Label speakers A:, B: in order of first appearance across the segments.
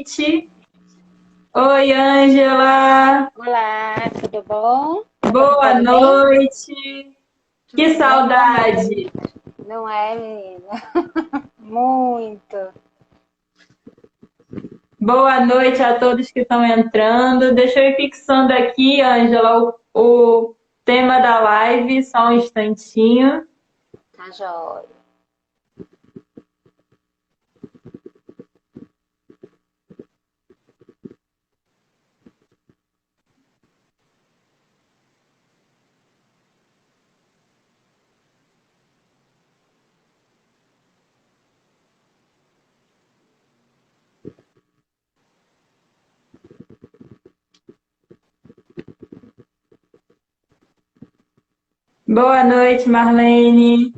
A: convite. Oi, Ângela.
B: Olá, tudo bom? Tá me
A: Boa
B: escutando bem?
A: noite. Que
B: Tudo bem, boa
A: saudade.
B: noite. Não é, menina? Muito.
A: Boa noite a todos que estão entrando. Deixa eu ir fixando aqui, Ângela, o tema da live, só um instantinho.
B: Tá jóia.
A: Boa noite, Marlene.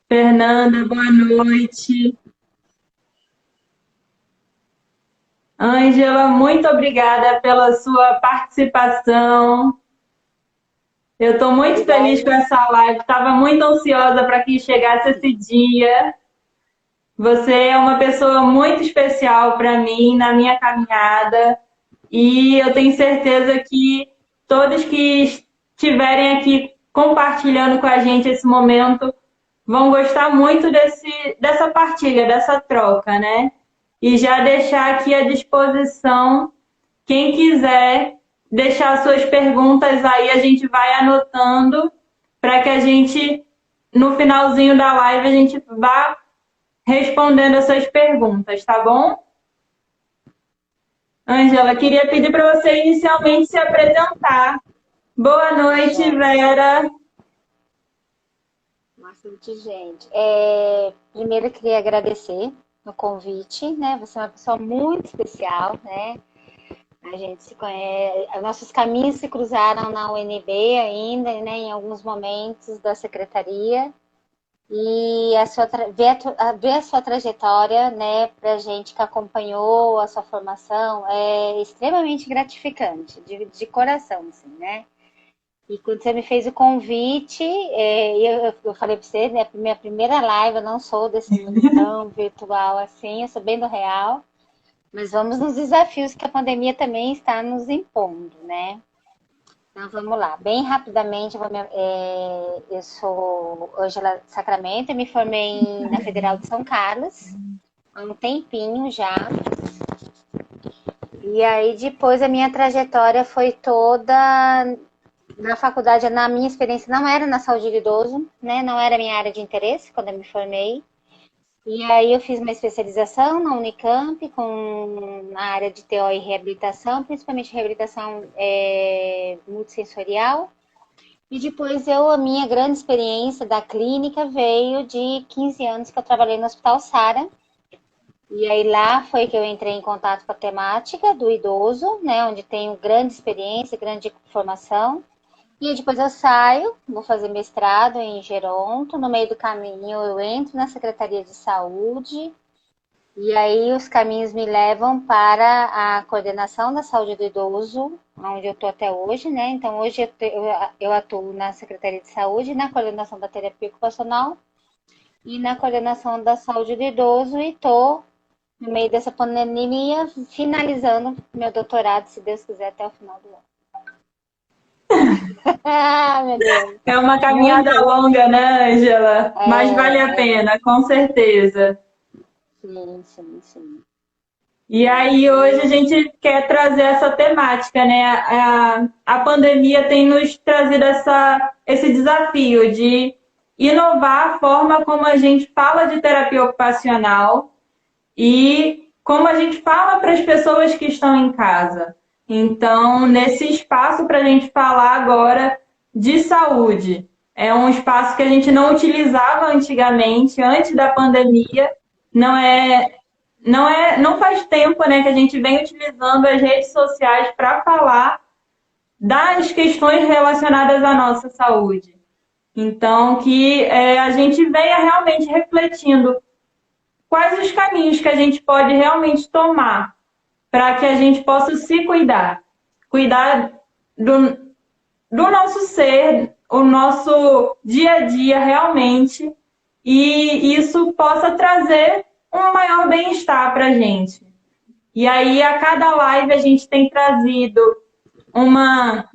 A: Fernanda, boa noite. Ângela, muito obrigada pela sua participação. Eu estou muito feliz com
B: Obrigada.
A: essa live. Estava muito ansiosa para que chegasse esse dia. Você é uma pessoa muito especial para mim na minha caminhada e eu tenho certeza que todos que estiverem aqui compartilhando com a gente esse momento vão gostar muito dessa partilha, dessa troca, né? E já deixar aqui à disposição quem quiser deixar suas perguntas aí, a gente vai anotando para que a gente, no finalzinho da live, a gente vá respondendo essas perguntas, tá bom? Ângela, queria pedir para você inicialmente se apresentar. Boa
B: Tá
A: noite,
B: jóia.
A: Vera.
B: Bastante gente. Primeiro eu queria agradecer o convite, né? Você é uma pessoa muito especial, né? A gente se conhece, nossos caminhos se cruzaram na UNB ainda, né? Em alguns momentos da secretaria. E ver a sua trajetória, né, para gente que acompanhou a sua formação, é extremamente gratificante, de coração, assim, né? E quando você me fez o convite, eu falei para você, né, minha primeira live, eu não sou desse mundo tão virtual assim, eu sou bem do real, mas vamos nos desafios que a pandemia também está nos impondo, né? Então vamos lá, bem rapidamente, eu sou Ângela Sacramento, eu me formei na Federal de São Carlos há um tempinho já. E aí depois a minha trajetória foi toda na faculdade, na minha experiência não era na saúde do idoso, né? Não era a minha área de interesse quando eu me formei. E aí eu fiz uma especialização na Unicamp na área de TO e reabilitação, principalmente reabilitação multissensorial. E depois a minha grande experiência da clínica veio de 15 anos que eu trabalhei no Hospital Sara. E aí lá foi que eu entrei em contato com a temática do idoso, né, onde tenho grande experiência, grande formação. E aí depois eu saio, vou fazer mestrado em Geronto, no meio do caminho eu entro na Secretaria de Saúde, e aí os caminhos me levam para a coordenação da saúde do idoso, onde eu estou até hoje, né? Então hoje eu atuo na Secretaria de Saúde, na coordenação da terapia ocupacional e na coordenação da saúde do idoso e estou no meio dessa pandemia finalizando meu doutorado, se Deus quiser, até o final do ano. Ah, meu Deus!
A: É uma caminhada
B: Muito!
A: longa, né, Ângela? Mas vale a
B: É,
A: pena, com certeza.
B: sim, sim, sim.
A: E aí hoje a gente quer trazer essa temática, né? A pandemia tem nos trazido esse desafio de inovar a forma como a gente fala de terapia ocupacional e como a gente fala para as pessoas que estão em casa. Então, nesse espaço para a gente falar agora de saúde. É um espaço que a gente não utilizava antigamente, antes da pandemia. Não é não faz tempo, né, que a gente vem utilizando as redes sociais para falar das questões relacionadas à nossa saúde. Então, que a gente venha realmente refletindo quais os caminhos que a gente pode realmente tomar para que a gente possa se cuidar. Cuidar do, do nosso ser, o nosso dia a dia realmente, e isso possa trazer um maior bem-estar para a gente. E aí, a cada live, a gente tem trazido uma,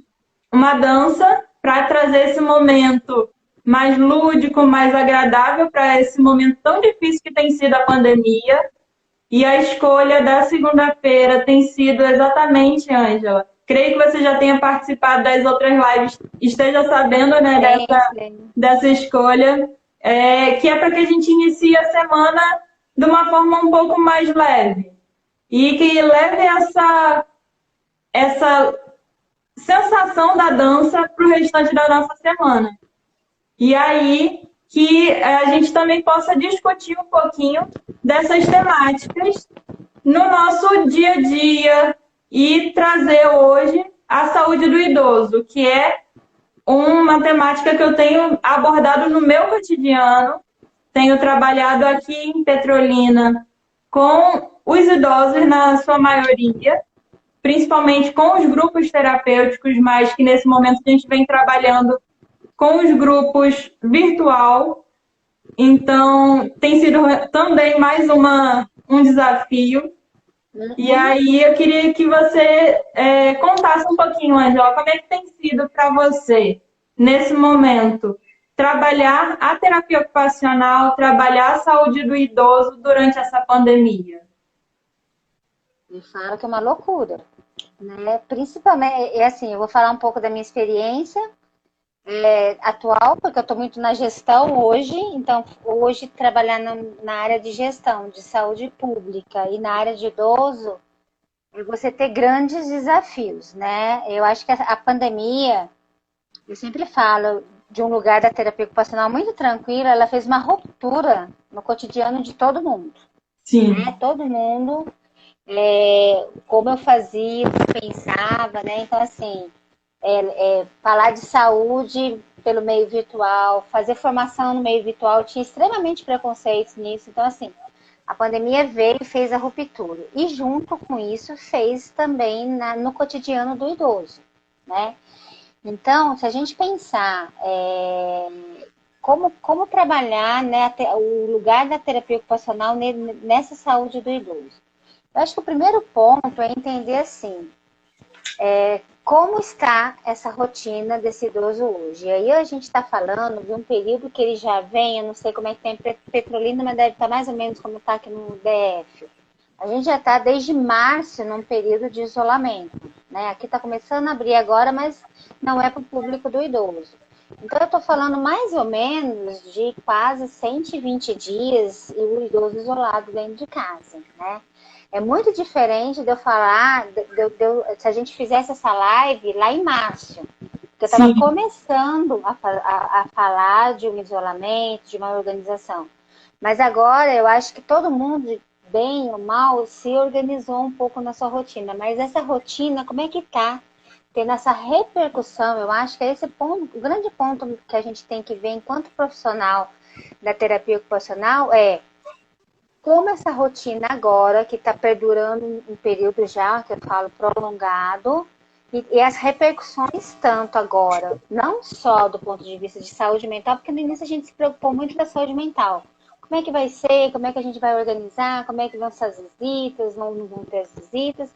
A: uma dança para trazer esse momento mais lúdico, mais agradável para esse momento tão difícil que tem sido a pandemia. E a escolha da segunda-feira tem sido exatamente, Ângela. Creio que você já tenha participado das outras lives, esteja sabendo, né,
B: Sim, sim.
A: dessa escolha, que é para que a gente inicie a semana de uma forma um pouco mais leve. E que leve essa sensação da dança para o restante da nossa semana. E aí que a gente também possa discutir um pouquinho dessas temáticas no nosso dia a dia e trazer hoje a saúde do idoso, que é uma temática que eu tenho abordado no meu cotidiano. Tenho trabalhado aqui em Petrolina com os idosos na sua maioria, principalmente com os grupos terapêuticos, mas que nesse momento a gente vem trabalhando com os grupos virtual. Então, tem sido também mais um desafio. E aí, eu queria que você contasse um pouquinho, Angela, como é que tem sido para você, nesse momento, trabalhar a terapia ocupacional, trabalhar a saúde do idoso durante essa pandemia?
B: Me fala que é uma loucura, né? Principalmente, assim, eu vou falar um pouco da minha experiência atual, porque eu estou muito na gestão hoje, então hoje trabalhar na área de gestão de saúde pública e na área de idoso, é você ter grandes desafios, né? Eu acho que a pandemia, eu sempre falo de um lugar da terapia ocupacional muito tranquila, ela fez uma ruptura no cotidiano de todo mundo, né?
A: Sim,
B: Todo mundo, como eu fazia, pensava, né? Então, assim, falar de saúde pelo meio virtual, fazer formação no meio virtual, tinha extremamente preconceitos nisso. Então, assim, a pandemia veio e fez a ruptura. E junto com isso, fez também no cotidiano do idoso, né? Então, se a gente pensar como trabalhar, né, o lugar da terapia ocupacional nessa saúde do idoso. Eu acho que o primeiro ponto é entender assim, como está essa rotina desse idoso hoje. E aí a gente está falando de um período que ele já vem, eu não sei como é que tem Petrolina, mas deve estar mais ou menos como está aqui no DF. A gente já está desde março num período de isolamento, né? Aqui está começando a abrir agora, mas não é para o público do idoso. Então eu estou falando mais ou menos de quase 120 dias e o idoso isolado dentro de casa, né? É muito diferente de eu falar, se a gente fizesse essa live lá em março, porque eu estava
A: sim,
B: começando a falar de um isolamento, de uma organização. Mas agora eu acho que todo mundo, bem ou mal, se organizou um pouco na sua rotina. Mas essa rotina, como é que tá? Tendo essa repercussão, eu acho que é esse ponto, o grande ponto que a gente tem que ver enquanto profissional da terapia ocupacional como essa rotina agora, que está perdurando um período já, que eu falo prolongado, e as repercussões tanto agora, não só do ponto de vista de saúde mental, porque no início a gente se preocupou muito da saúde mental. Como é que vai ser? Como é que a gente vai organizar? Como é que vão ser as visitas? Não vão ter as visitas?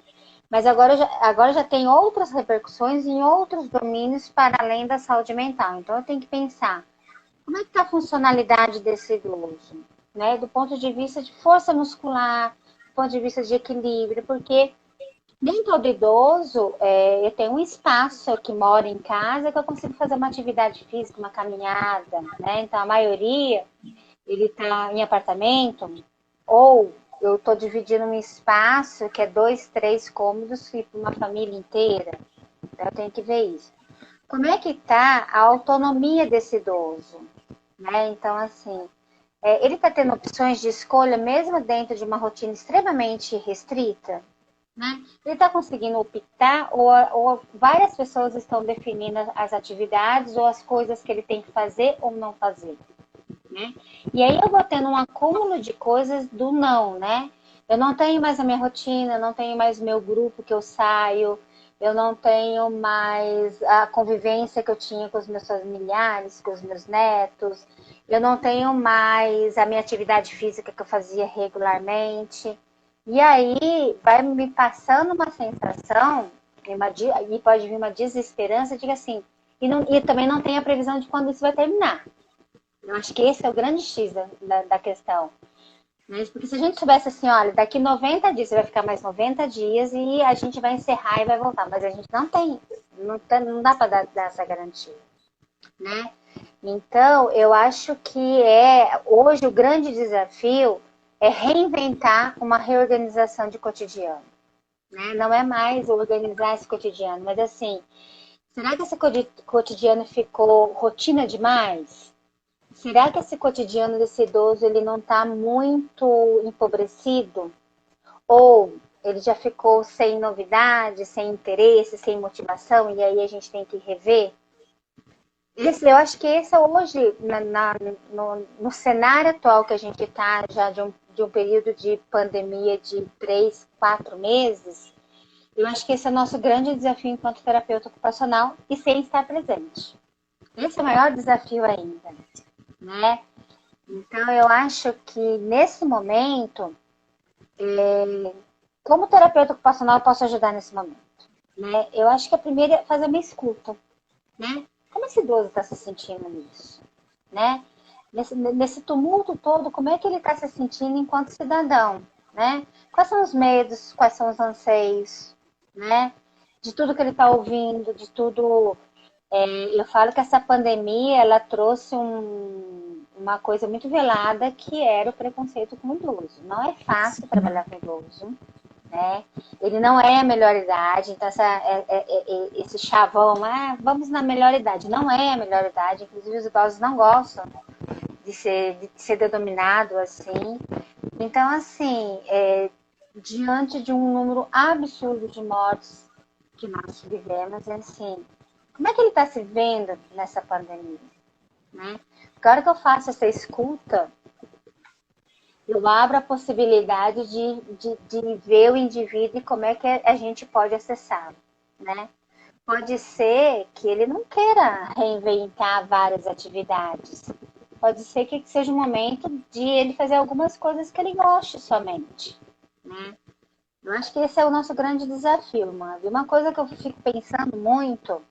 B: Mas agora já tem outras repercussões em outros domínios para além da saúde mental. Então eu tenho que pensar, como é que está a funcionalidade desse idoso? Né? Do ponto de vista de força muscular, do ponto de vista de equilíbrio, porque nem todo idoso, eu tenho um espaço que mora em casa que eu consigo fazer uma atividade física, uma caminhada, né? Então a maioria, ele está em apartamento, ou eu estou dividindo um espaço que é 2, 3 cômodos para uma família inteira. Então eu tenho que ver isso. Como é que está a autonomia desse idoso? Né? Então, assim, ele está tendo opções de escolha mesmo dentro de uma rotina extremamente restrita? Né? Ele está conseguindo optar ou várias pessoas estão definindo as atividades ou as coisas que ele tem que fazer ou não fazer? Né? E aí eu vou tendo um acúmulo de coisas do não, né? Eu não tenho mais a minha rotina, eu não tenho mais o meu grupo que eu saio, eu não tenho mais a convivência que eu tinha com os meus familiares, com os meus netos, eu não tenho mais a minha atividade física que eu fazia regularmente. E aí vai me passando uma sensação, e pode vir uma desesperança, diga assim, e também não tem a previsão de quando isso vai terminar. Eu acho que esse é o grande X da questão. Né? Porque se a gente soubesse assim, olha, daqui 90 dias você vai ficar mais 90 dias e a gente vai encerrar e vai voltar. Mas a gente não tem, não dá para dar essa garantia. Né? Então, eu acho que hoje o grande desafio é reinventar uma reorganização de cotidiano. Né? Não é mais organizar esse cotidiano, mas assim, será que esse cotidiano ficou rotina demais? Será que esse cotidiano desse idoso ele não está muito empobrecido? Ou ele já ficou sem novidade, sem interesse, sem motivação, e aí a gente tem que rever? Eu acho que esse é hoje, no cenário atual que a gente está, já de um período de pandemia de 3, 4 meses, eu acho que esse é o nosso grande desafio enquanto terapeuta ocupacional e sem estar presente. Esse é o maior desafio ainda, né? Então, eu acho que nesse momento, como terapeuta ocupacional, eu posso ajudar nesse momento, né? Eu acho que a primeira é fazer uma escuta, né? Como esse idoso está se sentindo nisso, né? Nesse tumulto todo, como é que ele está se sentindo enquanto cidadão, né? Quais são os medos, quais são os anseios, né? De tudo que ele está ouvindo, de tudo. Eu falo que essa pandemia, ela trouxe uma coisa muito velada, que era o preconceito com o idoso. Não é fácil trabalhar com idoso, né? Ele não é a melhor idade, então esse chavão, vamos na melhor idade. Não é a melhor idade, inclusive os idosos não gostam de ser denominado assim. Então, assim, diante de um número absurdo de mortes que nós vivemos, assim, como é que ele está se vendo nessa pandemia? Né? Porque a hora que eu faço essa escuta, eu abro a possibilidade de ver o indivíduo e como é que a gente pode acessá-lo. Né? Pode ser que ele não queira reinventar várias atividades. Pode ser que seja um momento de ele fazer algumas coisas que ele goste somente. Né? Eu acho que esse é o nosso grande desafio, mano. E uma coisa que eu fico pensando muito,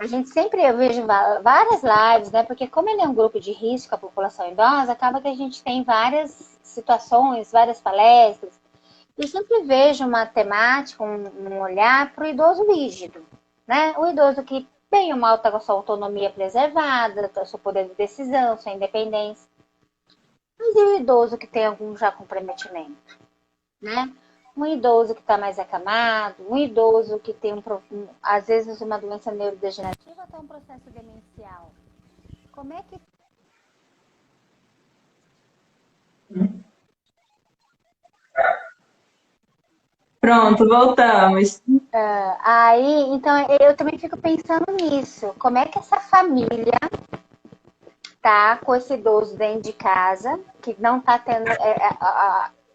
B: eu vejo várias lives, né? Porque como ele é um grupo de risco, a população idosa, acaba que a gente tem várias situações, várias palestras. Eu sempre vejo uma temática, um olhar para o idoso rígido, né? O idoso que bem ou mal está com a sua autonomia preservada, com o seu poder de decisão, sua independência. Mas e o idoso que tem algum já comprometimento, né? Um idoso que está mais acamado, um idoso que tem, às vezes, uma doença neurodegenerativa, até um processo demencial. Como é que...
A: Pronto, voltamos.
B: Aí, então, eu também fico pensando nisso. Como é que essa família tá com esse idoso dentro de casa, que não está tendo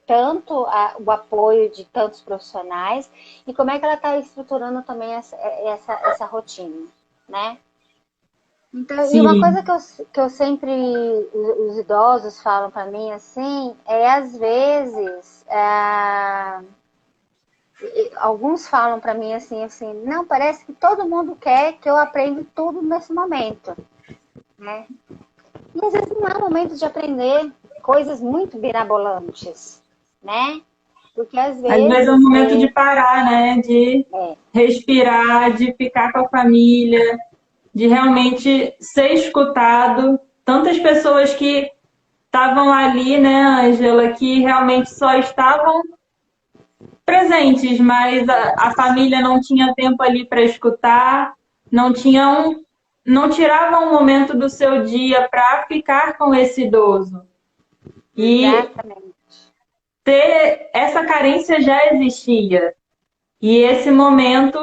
B: tanto o apoio de tantos profissionais, e como é que ela está estruturando também essa rotina, né? Então,
A: Sim.
B: e uma coisa que eu sempre, os idosos falam para mim, assim, às vezes, alguns falam para mim assim, não, parece que todo mundo quer que eu aprenda tudo nesse momento, né? E às vezes não é o momento de aprender coisas muito mirabolantes, né? Porque às vezes
A: é um momento de parar, né? De respirar, de ficar com a família, de realmente ser escutado. Tantas pessoas que estavam ali, né, Ângela, que realmente só estavam presentes, mas a família não tinha tempo ali para escutar, não tiravam um momento do seu dia para ficar com esse idoso. E
B: exatamente.
A: essa carência já existia. E esse momento,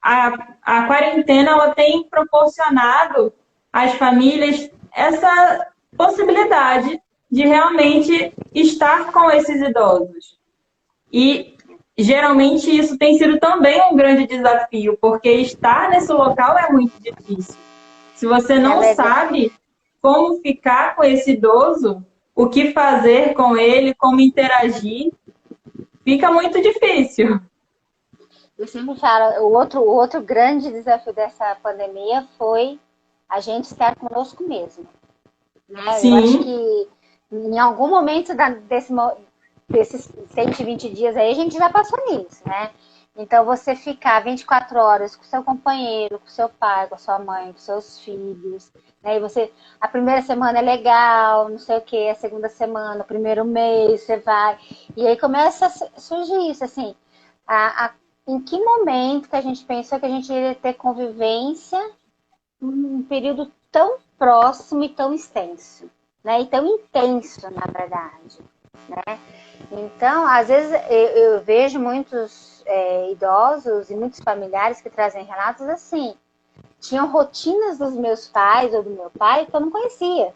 A: a quarentena, ela tem proporcionado às famílias essa possibilidade de realmente estar com esses idosos. E geralmente isso tem sido também um grande desafio, porque estar nesse local é muito difícil. Se você
B: Na
A: não
B: verdade,
A: sabe como ficar com esse idoso, o que fazer com ele, como interagir, fica muito difícil.
B: eu sempre falo, o outro grande desafio dessa pandemia foi a gente estar conosco mesmo, né? Eu acho
A: Sim,
B: que em algum momento desses 120 dias aí, a gente já passou nisso, né? Então, você ficar 24 horas com seu companheiro, com seu pai, com a sua mãe, com seus filhos, né? E você, a primeira semana é legal, não sei o quê, a segunda semana, o primeiro mês, você vai. E aí começa a surgir isso, assim, em que momento que a gente pensou que a gente iria ter convivência num período tão próximo e tão extenso, né? E tão intenso, na verdade, né? Então, às vezes eu vejo muitos idosos e muitos familiares que trazem relatos assim, tinham rotinas dos meus pais ou do meu pai que eu não conhecia,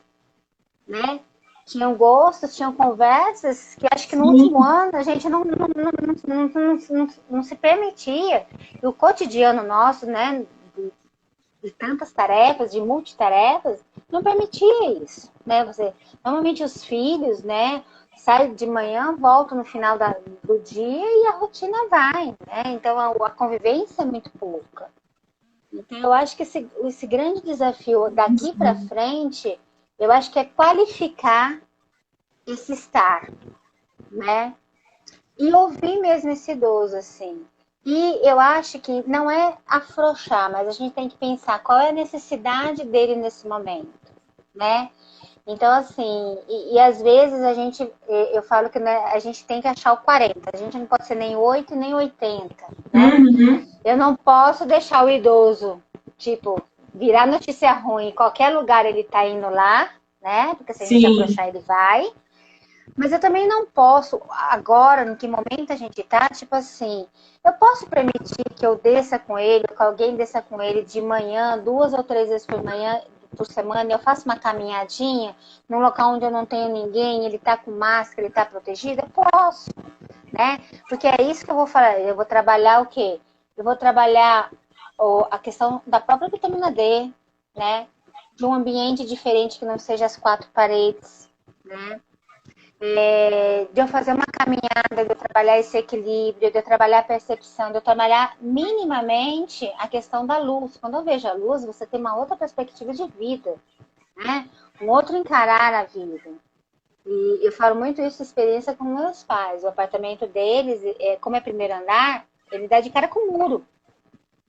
B: né? Tinham gostos, tinham conversas que acho que no último
A: sim,
B: ano a gente não se permitia. E o cotidiano nosso, né, de tantas tarefas, de multitarefas, não permitia isso, né? Você, normalmente os filhos, né, saem de manhã, voltam no final do dia e a rotina vai, né? Então a convivência é muito pouca. Então eu acho que esse grande desafio daqui para frente, eu acho que é qualificar esse estar, né? E ouvir mesmo esse idoso, assim. E eu acho que não é afrouxar, mas a gente tem que pensar qual é a necessidade dele nesse momento, né? Então, assim, e às vezes eu falo que né, a gente tem que achar o 40, a gente não pode ser nem 8 nem 80, né?
A: uhum,
B: Eu não posso deixar o idoso, tipo, virar notícia ruim, em qualquer lugar ele tá indo lá, né? Porque se a gente
A: sim,
B: afrouxar, ele vai. Mas eu também não posso, agora, no que momento a gente tá, tipo assim, eu posso permitir que eu desça com ele, que alguém desça com ele de manhã, 2 ou 3 vezes por manhã, por semana, eu faço uma caminhadinha num local onde eu não tenho ninguém, ele tá com máscara, ele tá protegido? Eu posso, né? Porque é isso que eu vou falar. Eu vou trabalhar o quê? Eu vou trabalhar a questão da própria vitamina D, né? De um ambiente diferente que não seja as quatro paredes, né? De eu fazer uma caminhada, de eu trabalhar esse equilíbrio, de eu trabalhar a percepção, de eu trabalhar minimamente a questão da luz. Quando eu vejo a luz, você tem uma outra perspectiva de vida, né? Um outro encarar a vida. E eu falo muito isso, experiência com meus pais. O apartamento deles, como é primeiro andar, ele dá de cara com o muro.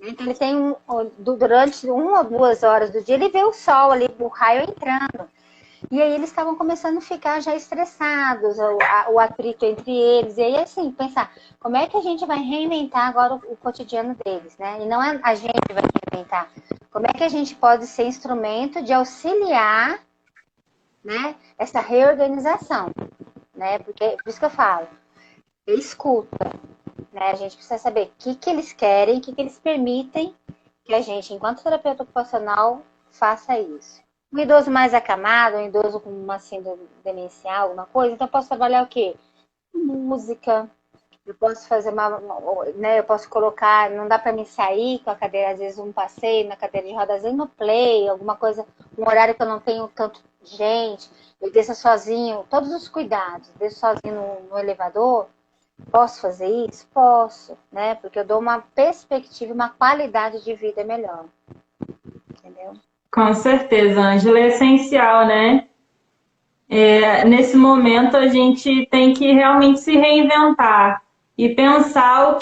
B: Então ele tem durante 1 ou 2 horas do dia, ele vê o sol ali, o raio entrando. E aí eles estavam começando a ficar já estressados, o atrito entre eles. E aí, assim, pensar, como é que a gente vai reinventar agora o cotidiano deles, né? E não é a gente vai reinventar. Como é que a gente pode ser instrumento de auxiliar, né, essa reorganização, né? Porque, por isso que eu falo, escuta, né? A gente precisa saber o que eles querem, o que eles permitem que a gente, enquanto terapeuta ocupacional, faça isso. Um idoso mais acamado, um idoso com uma síndrome demencial, alguma coisa, então eu posso trabalhar o quê? Música, eu posso fazer né, eu posso colocar, não dá para me sair com a cadeira, às vezes um passeio na cadeira de rodas, às vezes no play, alguma coisa, um horário que eu não tenho tanto gente, eu desço sozinho, todos os cuidados, desço sozinho no elevador, posso fazer isso? Posso, né? Porque eu dou uma perspectiva, uma qualidade de vida melhor, entendeu?
A: com certeza, Ângela, é essencial, né? Nesse momento a gente tem que realmente se reinventar e pensar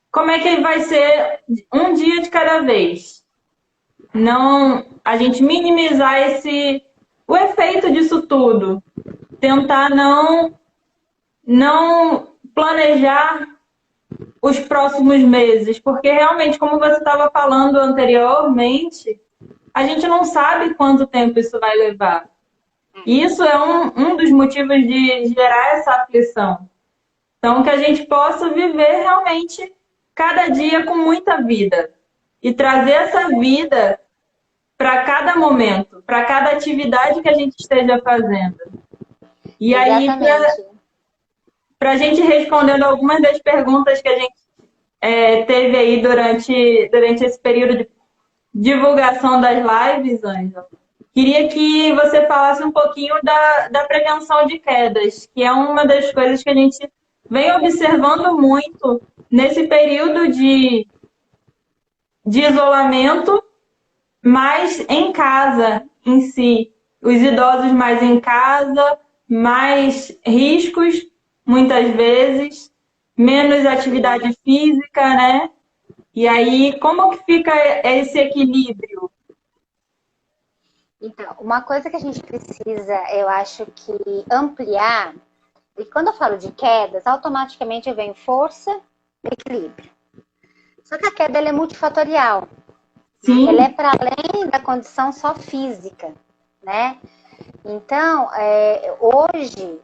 A: como é que vai ser um dia de cada vez. Não, a gente minimizar o efeito disso tudo, tentar não planejar os próximos meses, porque realmente, como você estava falando anteriormente, a gente não sabe quanto tempo isso vai levar. E isso é um dos motivos de gerar essa aflição. Então, que a gente possa viver realmente cada dia com muita vida e trazer essa vida para cada momento, para cada atividade que a gente esteja fazendo. E aí,
B: Exatamente.
A: para a gente respondendo algumas das perguntas que a gente teve aí durante esse período de divulgação das lives, Ângela. Queria que você falasse um pouquinho da prevenção de quedas, que é uma das coisas que a gente vem observando muito nesse período de isolamento, mas em casa em si. Os idosos mais em casa, mais riscos, muitas vezes, menos atividade física, né? E aí, como que fica esse equilíbrio?
B: Então, uma coisa que a gente precisa, eu acho que ampliar, e quando eu falo de quedas, automaticamente vem força e equilíbrio. Só que a queda ela é multifatorial.
A: Sim.
B: Ela é para além da condição só física, né? Então, hoje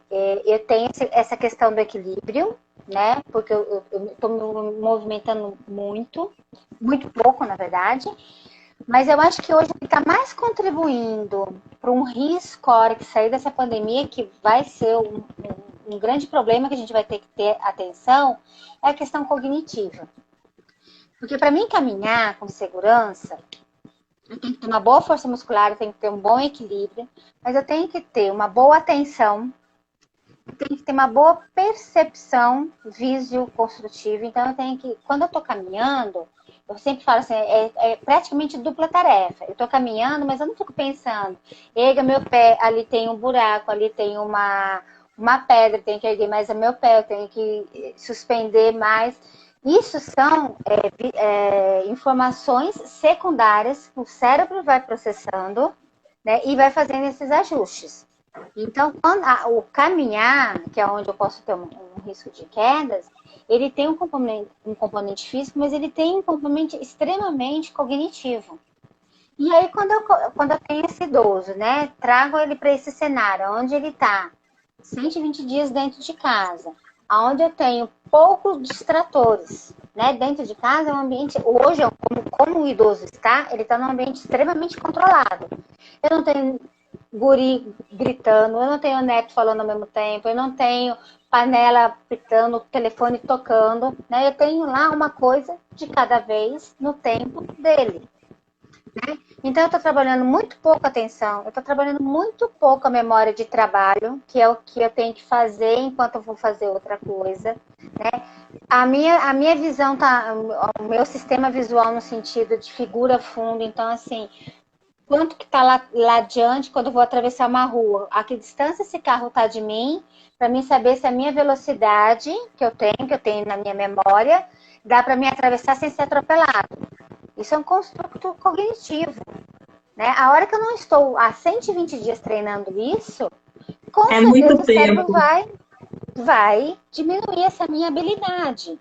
B: eu tenho essa questão do equilíbrio, né? Porque eu estou me movimentando muito, muito pouco, na verdade. Mas eu acho que hoje ele está mais contribuindo para um risco, a hora que sair dessa pandemia, que vai ser um grande problema que a gente vai ter que ter atenção, é a questão cognitiva. Porque para mim caminhar com segurança, eu tenho que ter uma boa força muscular, eu tenho que ter um bom equilíbrio, mas eu tenho que ter uma boa atenção, eu tenho que ter uma boa percepção visio-construtiva. Então eu tenho que, quando eu estou caminhando, eu sempre falo assim, é praticamente dupla tarefa. Eu estou caminhando, mas eu não fico pensando, erga meu pé, ali tem um buraco, ali tem uma pedra, tenho que erguer mais o meu pé, eu tenho que suspender mais. Isso são informações secundárias que o cérebro vai processando, né, e vai fazendo esses ajustes. Então, o caminhar, que é onde eu posso ter um risco de quedas, ele tem um componente físico, mas ele tem um componente extremamente cognitivo. E aí, quando eu tenho esse idoso, né, trago ele para esse cenário, onde ele está 120 dias dentro de casa, onde eu tenho poucos distratores, né, dentro de casa é um ambiente, hoje, como o idoso está, ele está num ambiente extremamente controlado. Eu não tenho guri gritando, eu não tenho neto falando ao mesmo tempo, eu não tenho panela apitando, telefone tocando, né? Eu tenho lá uma coisa de cada vez no tempo dele. Né? Então eu estou trabalhando muito pouco atenção, eu estou trabalhando muito pouco a memória de trabalho, que é o que eu tenho que fazer enquanto eu vou fazer outra coisa. Né? A minha visão tá, o meu sistema visual no sentido de figura fundo, então assim, quanto que está lá adiante quando eu vou atravessar uma rua? A que distância esse carro está de mim? Para mim saber se a minha velocidade que eu tenho na minha memória, dá para me atravessar sem ser atropelado. Isso é um construto cognitivo. Né? A hora que eu não estou há 120 dias treinando isso, com certeza o cérebro vai diminuir essa minha habilidade.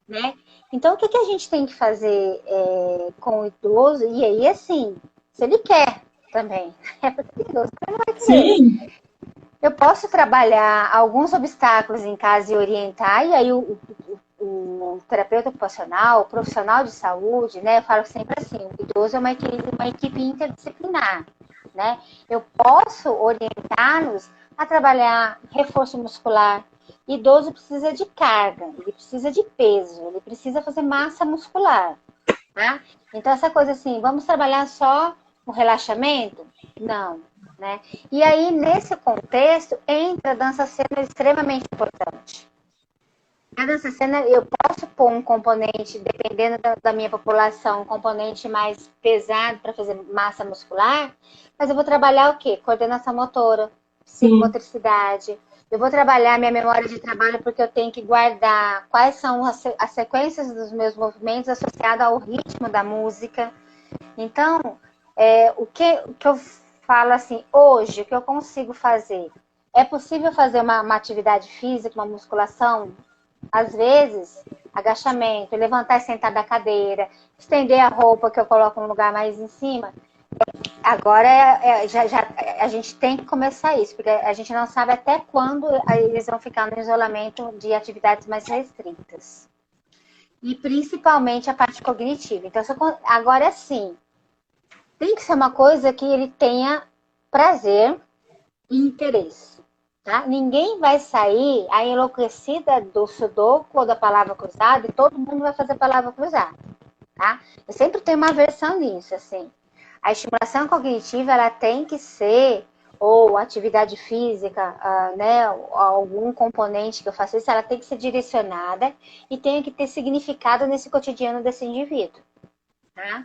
B: Né? Então, o que a gente tem que fazer com o idoso? E aí, assim, se ele quer também. É porque o idoso não vai querer.
A: Sim.
B: Eu posso trabalhar alguns obstáculos em casa e orientar, e aí o terapeuta ocupacional, o profissional de saúde, né? Eu falo sempre assim, o idoso é uma equipe interdisciplinar, né? Eu posso orientá-los a trabalhar reforço muscular. Idoso precisa de carga, ele precisa de peso, ele precisa fazer massa muscular, tá? Então essa coisa assim, vamos trabalhar só o relaxamento? Não, né? E aí, nesse contexto, entra a dança cena extremamente importante. A dança cena, eu posso pôr um componente, dependendo da minha população, um componente mais pesado para fazer massa muscular, mas eu vou trabalhar o quê? Coordenação motora, psicomotricidade. Eu vou trabalhar minha memória de trabalho porque eu tenho que guardar quais são as sequências dos meus movimentos associadas ao ritmo da música. Então, o que eu falo assim, hoje, o que eu consigo fazer? É possível fazer uma atividade física, uma musculação? Às vezes, agachamento, levantar e sentar da cadeira, estender a roupa que eu coloco num lugar mais em cima. Agora, a gente tem que começar isso, porque a gente não sabe até quando eles vão ficar no isolamento de atividades mais restritas. E principalmente a parte cognitiva. Então, agora sim, tem que ser uma coisa que ele tenha prazer e interesse. tá? Ninguém vai sair a enlouquecida do sudoku ou da palavra cruzada e todo mundo vai fazer palavra cruzada, tá? Eu sempre tenho uma versão nisso, assim. A estimulação cognitiva, ela tem que ser, ou atividade física, né, algum componente que eu faça isso, ela tem que ser direcionada e tem que ter significado nesse cotidiano desse indivíduo, tá?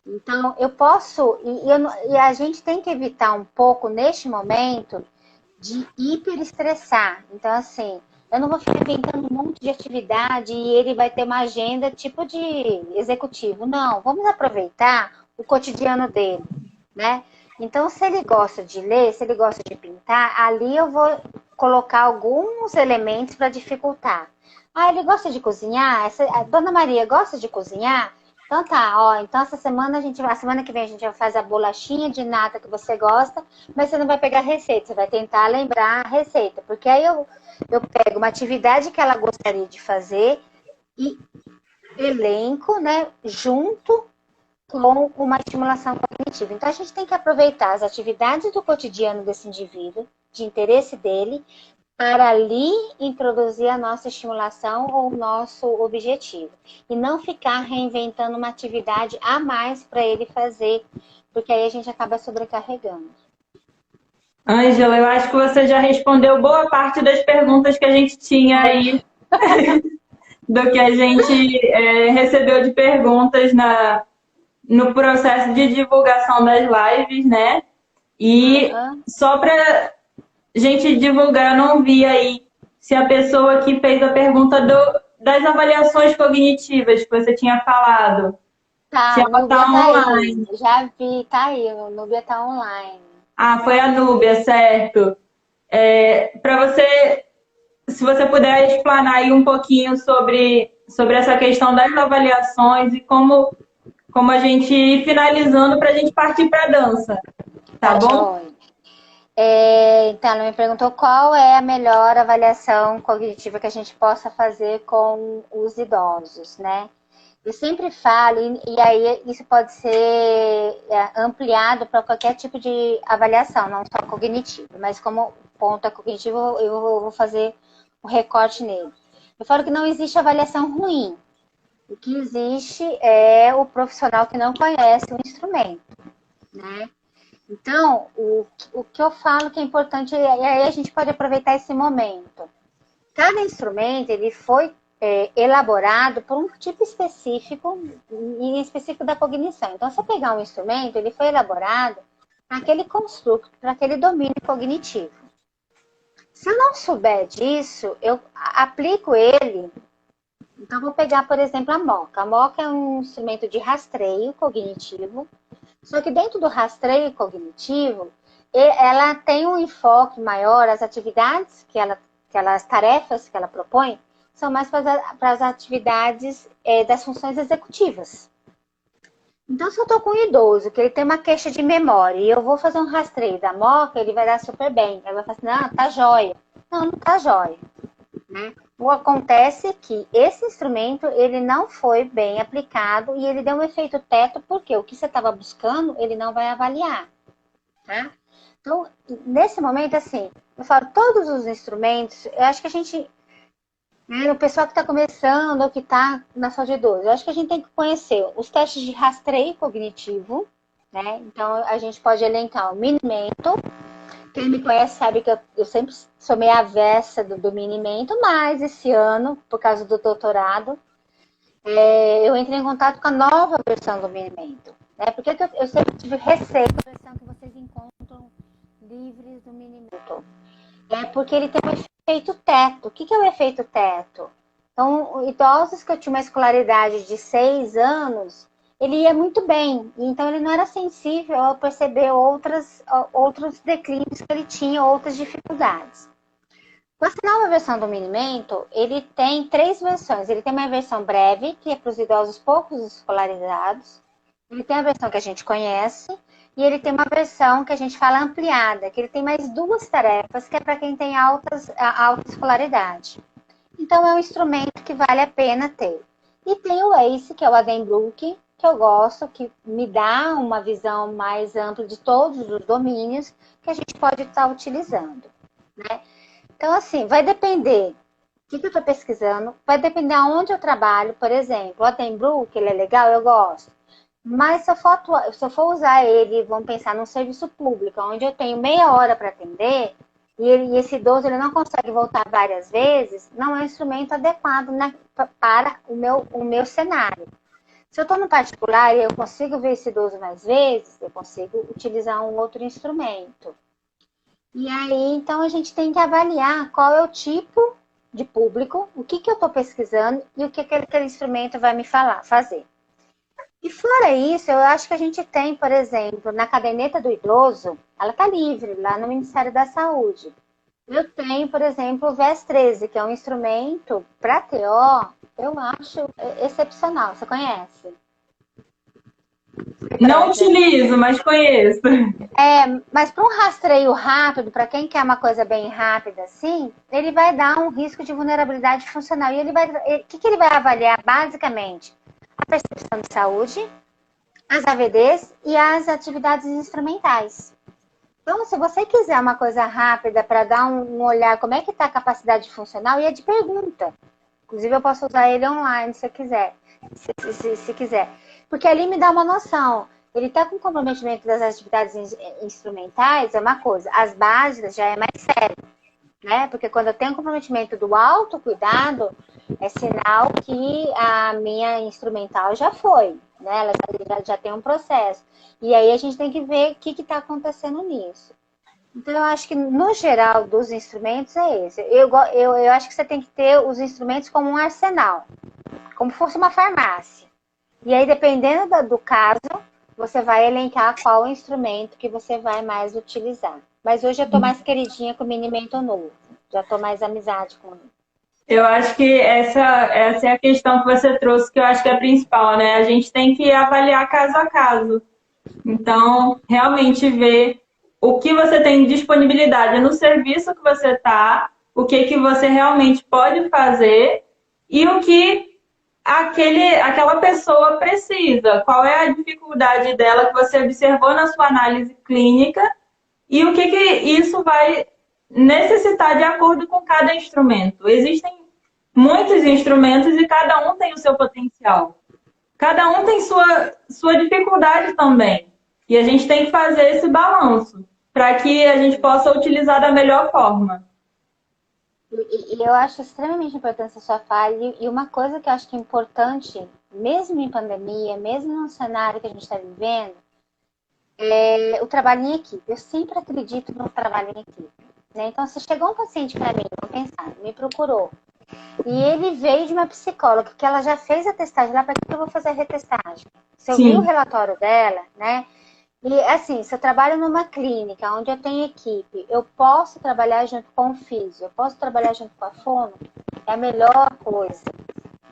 B: Então, eu posso, e a gente tem que evitar um pouco, neste momento, de hiperestressar. Então, assim, eu não vou ficar inventando um monte de atividade e ele vai ter uma agenda tipo de executivo. Não, vamos aproveitar o cotidiano dele, né? Então, se ele gosta de ler, se ele gosta de pintar, ali eu vou colocar alguns elementos para dificultar. Ah, ele gosta de cozinhar? A Dona Maria gosta de cozinhar? Então tá, ó, então essa semana a semana que vem a gente vai fazer a bolachinha de nata que você gosta, mas você não vai pegar a receita, você vai tentar lembrar a receita, porque aí eu pego uma atividade que ela gostaria de fazer e elenco, né, junto com uma estimulação cognitiva. Então a gente tem que aproveitar as atividades do cotidiano desse indivíduo, de interesse dele, para ali introduzir a nossa estimulação ou o nosso objetivo. E não ficar reinventando uma atividade a mais para ele fazer, porque aí a gente acaba sobrecarregando.
A: Ângela, eu acho que você já respondeu boa parte das perguntas que a gente tinha aí, do que a gente recebeu de perguntas no processo de divulgação das lives, né? E só para gente divulgar, eu não vi aí se a pessoa que fez a pergunta das avaliações cognitivas que você tinha falado, se
B: Tá,
A: ela
B: Núbia
A: está
B: tá
A: online.
B: aí. Já vi, tá aí, o Núbia tá online.
A: Ah, foi a Núbia, certo. Para você, se você puder explanar aí um pouquinho sobre essa questão das avaliações e como a gente ir finalizando para a gente partir para a dança, tá
B: Tá,
A: bom?
B: joia. Então, ela me perguntou qual é a melhor avaliação cognitiva que a gente possa fazer com os idosos, né? Eu sempre falo, e aí isso pode ser ampliado para qualquer tipo de avaliação, não só cognitivo, mas como ponto é cognitivo, eu vou fazer um recorte nele. Eu falo que não existe avaliação ruim. O que existe é o profissional que não conhece o instrumento, né? Então, o que eu falo que é importante, e aí a gente pode aproveitar esse momento. Cada instrumento, ele foi elaborado por um tipo específico, em específico da cognição. Então, se eu pegar um instrumento, ele foi elaborado para aquele construto, para aquele domínio cognitivo. Se eu não souber disso, eu aplico ele. Então, vou pegar, por exemplo, a MOCA. A MOCA é um instrumento de rastreio cognitivo, só que dentro do rastreio cognitivo, ela tem um enfoque maior, as atividades as tarefas que ela propõe, são mais para as atividades das funções executivas. Então, se eu estou com um idoso, que ele tem uma queixa de memória, e eu vou fazer um rastreio da MOCA, ele vai dar super bem. Ele vai falar assim, não, tá jóia. Não, não tá jóia. Né? O acontece que esse instrumento, ele não foi bem aplicado e ele deu um efeito teto, porque o que você estava buscando, ele não vai avaliar. Tá? Então, nesse momento, assim, eu falo, todos os instrumentos, eu acho que a gente, né, o pessoal que está começando ou que está na saúde de idoso, eu acho que a gente tem que conhecer os testes de rastreio cognitivo, né? Então, a gente pode elencar o Minimento. Quem me conhece sabe que eu sempre sou meio avessa do Minimento, mas esse ano, por causa do doutorado, eu entrei em contato com a nova versão do Minimento. Né? Porque eu sempre tive receio da versão que vocês encontram livres do Minimento. Porque ele tem um efeito teto. O que é o efeito teto? Então, idosos que tinham uma escolaridade de 6 anos, ele ia muito bem. Então, ele não era sensível a perceber outros declínios que ele tinha, outras dificuldades. Com essa nova versão do Minimento, ele tem 3 versões. Ele tem uma versão breve, que é para os idosos poucos escolarizados. Ele tem a versão que a gente conhece. E ele tem uma versão que a gente fala ampliada, que ele tem mais 2 tarefas, que é para quem tem alta escolaridade. Então, é um instrumento que vale a pena ter. E tem o ACE, que é o Addenbrooke, que eu gosto, que me dá uma visão mais ampla de todos os domínios que a gente pode estar utilizando. né? Então, assim, vai depender o que eu estou pesquisando, vai depender aonde eu trabalho, por exemplo, o Attenborough, que ele é legal, eu gosto. Mas se eu for usar ele, vamos pensar num serviço público, onde eu tenho meia hora para atender, e esse idoso ele não consegue voltar várias vezes, não é um instrumento adequado, né, para o meu cenário. Se eu estou no particular e eu consigo ver esse idoso mais vezes, eu consigo utilizar um outro instrumento. E aí, então, a gente tem que avaliar qual é o tipo de público, o que eu estou pesquisando e o que aquele instrumento vai me fazer. E fora isso, eu acho que a gente tem, por exemplo, na caderneta do idoso, ela está livre lá no Ministério da Saúde. Eu tenho, por exemplo, o VES-13, que é um instrumento para TO, eu acho excepcional. Você conhece?
A: Não utilizo, mas conheço.
B: Mas para um rastreio rápido, para quem quer uma coisa bem rápida assim, ele vai dar um risco de vulnerabilidade funcional. E o que ele vai avaliar basicamente? A percepção de saúde, as AVDs e as atividades instrumentais. Então, se você quiser uma coisa rápida para dar um olhar como é que está a capacidade funcional, e é de pergunta. Inclusive, eu posso usar ele online se eu quiser, se quiser. Porque ali me dá uma noção. Ele está com comprometimento das atividades instrumentais, é uma coisa. As básicas já é mais sério, né? Porque quando eu tenho comprometimento do autocuidado, é sinal que a minha instrumental já foi, né? Ela já tem um processo. E aí a gente tem que ver o que está acontecendo nisso. Então, eu acho que, no geral, dos instrumentos é esse. Eu acho que você tem que ter os instrumentos como um arsenal, como se fosse uma farmácia. E aí, dependendo do caso, você vai elencar qual instrumento que você vai mais utilizar. Mas hoje eu estou mais queridinha com o Minimento novo. Já estou mais amizade com ele.
A: Eu acho que essa é a questão que você trouxe, que eu acho que é a principal, né? A gente tem que avaliar caso a caso. Então, realmente ver o que você tem de disponibilidade no serviço que você está, o que você realmente pode fazer e o que aquela pessoa precisa. Qual é a dificuldade dela que você observou na sua análise clínica e o que isso vai necessitar de acordo com cada instrumento. Existem muitos instrumentos e cada um tem o seu potencial. Cada um tem sua dificuldade também. E a gente tem que fazer esse balanço para que a gente possa utilizar da melhor forma.
B: E eu acho extremamente importante essa sua fala. E uma coisa que eu acho que é importante, mesmo em pandemia, mesmo no cenário que a gente está vivendo, é o trabalho em equipe. Eu sempre acredito no trabalho em equipe. Né? Então, se chegou um paciente para mim, vamos pensar, me procurou, e ele veio de uma psicóloga, que ela já fez a testagem lá, para que eu vou fazer a retestagem? Se eu vi o relatório dela, né? E assim, se eu trabalho numa clínica onde eu tenho equipe, eu posso trabalhar junto com o físio, eu posso trabalhar junto com a fono, é a melhor coisa,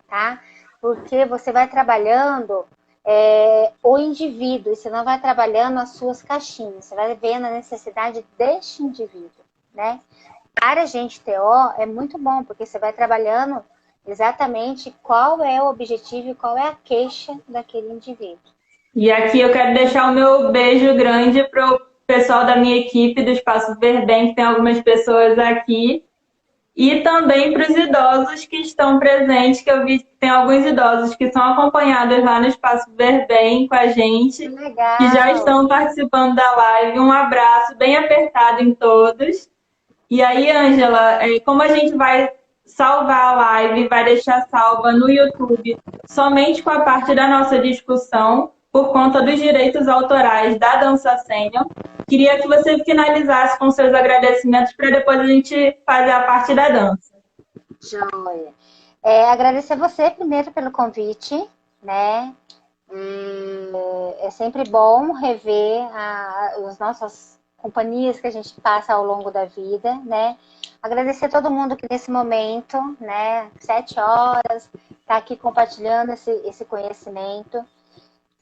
B: tá? Porque você vai trabalhando o indivíduo, e você não vai trabalhando as suas caixinhas, você vai vendo a necessidade deste indivíduo, né? Para a gente TO é muito bom, porque você vai trabalhando exatamente qual é o objetivo e qual é a queixa daquele indivíduo.
A: E aqui eu quero deixar o meu beijo grande para o pessoal da minha equipe do Espaço Verbem, que tem algumas pessoas aqui, e também para os idosos que estão presentes, que eu vi que tem alguns idosos que são acompanhados lá no Espaço Verbem com a gente, que já estão participando da live. Um abraço bem apertado em todos. E aí, Ângela, como a gente vai salvar a live, vai deixar salva no YouTube somente com a parte da nossa discussão, por conta dos direitos autorais da Dança Sênior, queria que você finalizasse com seus agradecimentos para depois a gente fazer a parte da dança.
B: Joia. Agradecer você primeiro pelo convite, né? É sempre bom rever as nossas companhias que a gente passa ao longo da vida, né? Agradecer a todo mundo que nesse momento, né, 7 horas, está aqui compartilhando esse conhecimento.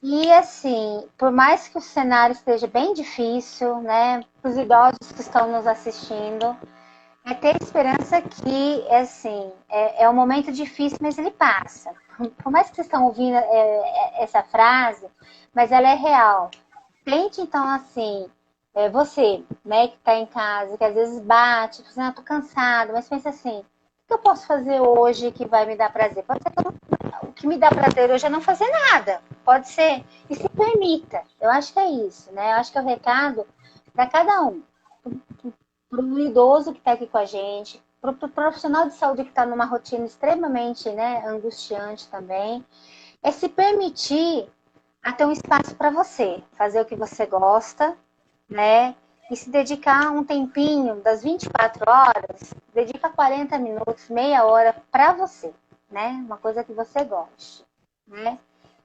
B: E assim, por mais que o cenário esteja bem difícil, né, para os idosos que estão nos assistindo, é ter esperança que, assim, é um momento difícil, mas ele passa. Por mais que vocês estão ouvindo essa frase, mas ela é real. Tente, então, assim, Você, né, que está em casa, que às vezes bate, tipo assim, ah, tô cansado, mas pensa assim, o que eu posso fazer hoje que vai me dar prazer? Pode ser que o que me dá prazer hoje é não fazer nada, pode ser, e se permita. Eu acho que é isso, né? Eu acho que é o recado para cada um, para o idoso que está aqui com a gente, para o profissional de saúde que está numa rotina extremamente, né, angustiante também, é se permitir a ter um espaço para você, fazer o que você gosta, né? E se dedicar um tempinho das 24 horas, dedica 40 minutos, meia hora para você, né? Uma coisa que você goste, né?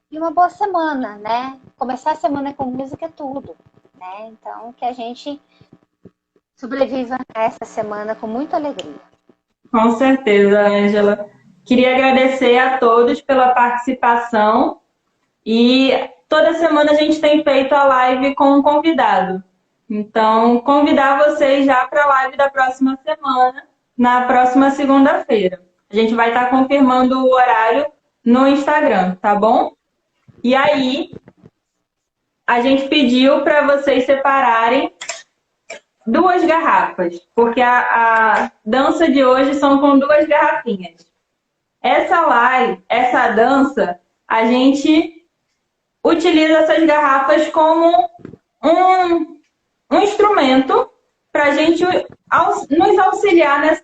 B: E uma boa semana, né? Começar a semana com música é tudo, né? Então, que a gente sobreviva a essa semana com muita alegria.
A: Com certeza, Ângela. Queria agradecer a todos pela participação e toda semana a gente tem feito a live com um convidado. Então, convidar vocês já para a live da próxima semana, na próxima segunda-feira. A gente vai estar confirmando o horário no Instagram, tá bom? E aí, a gente pediu para vocês separarem 2 garrafas, porque a dança de hoje são com 2 garrafinhas. Essa live, essa dança, a gente utiliza essas garrafas como um instrumento para a gente nos auxiliar nessa